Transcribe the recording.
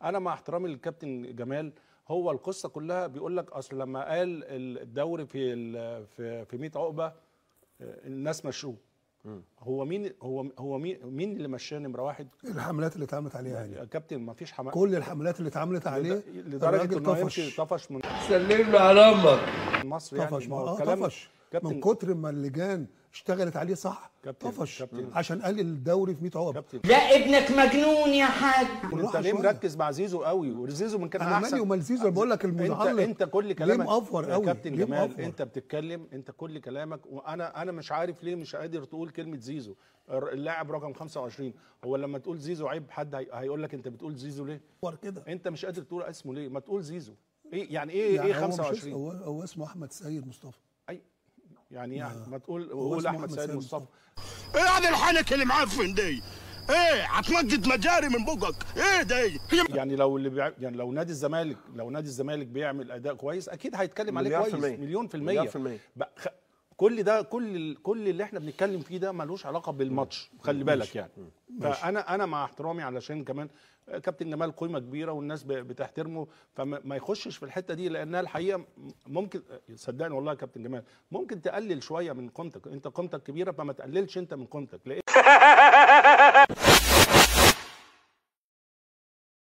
انا مع احترامي للكابتن جمال، هو القصه كلها بيقول لك اصل لما قال الدوري في 100 عقبه الناس مشوه. هو مين اللي مشاه؟ نمره واحد الحملات اللي اتعملت عليه يعني يا كابتن ما فيش حملات، كل الحملات اللي اتعملت عليه لدرجه انه يمشي طفش من سلم له على امك مصر يعني. طفش طفش من كتر ما اللجان اشتغلت عليه صح. طفش عشان قال الدوري في 100 عقبه. لا ابنك مجنون يا حاج. انت ليه مركز مع زيزو قوي؟ وزيزو من كان انا احسن. مالي ومال زيزو، بقول لك المتعلق انت كل كلامك ليه مأفور قوي يا كابتن جمال. انت بتتكلم، انت كل كلامك، وانا مش عارف ليه مش قادر تقول كلمه زيزو اللاعب رقم 25. هو لما تقول زيزو عيب حد هيقول لك انت بتقول زيزو ليه؟ كده انت مش قادر تقول اسمه ليه؟ ما تقول زيزو. ايه يعني ايه 25؟ هو اسمه احمد سيد مصطفى. يعني ما تقول احمد سيد مصطفى. ايه هذا الحنك اللي معفن دي؟ ايه هتمجد مجاري من بقك؟ ايه دي؟ يعني لو نادي الزمالك بيعمل اداء كويس اكيد هيتكلم عليه كويس. مليون في المية. كل ده كل اللي احنا بنتكلم فيه ده ملوش علاقه بالماتش، خلي بالك يعني. فانا مع احترامي علشان كمان كابتن جمال قيمه كبيره والناس بتحترمه، فما يخشش في الحته دي، لانها الحقيقه ممكن صدقني والله يا كابتن جمال ممكن تقلل شويه من قيمتك. انت قيمتك كبيره فما تقللش انت من قيمتك.